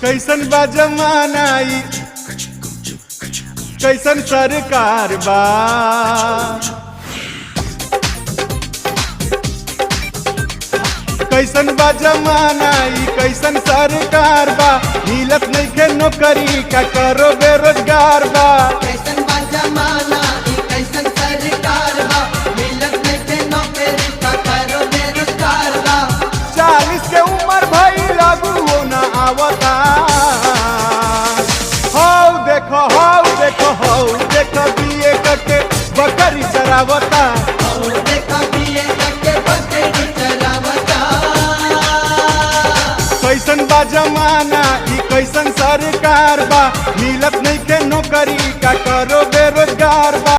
कैसन बा जमाना ई कैसन सरकार बा। कैसन बा जमाना ई कैसन सरकार बा। मिलत नइखे नौकरी का करो बेरोजगार बा। कैसन बा जमाना ई कैसन सरकार बा। मिलत नइखे नौकरी का करो बेरोजगार बा। 40 के उम्र भई लगुओ ना आवता। हौ देखो बीए करके बकरी चरावता। देखा बीए करके बकरी चरावता। कैसन बा जमाना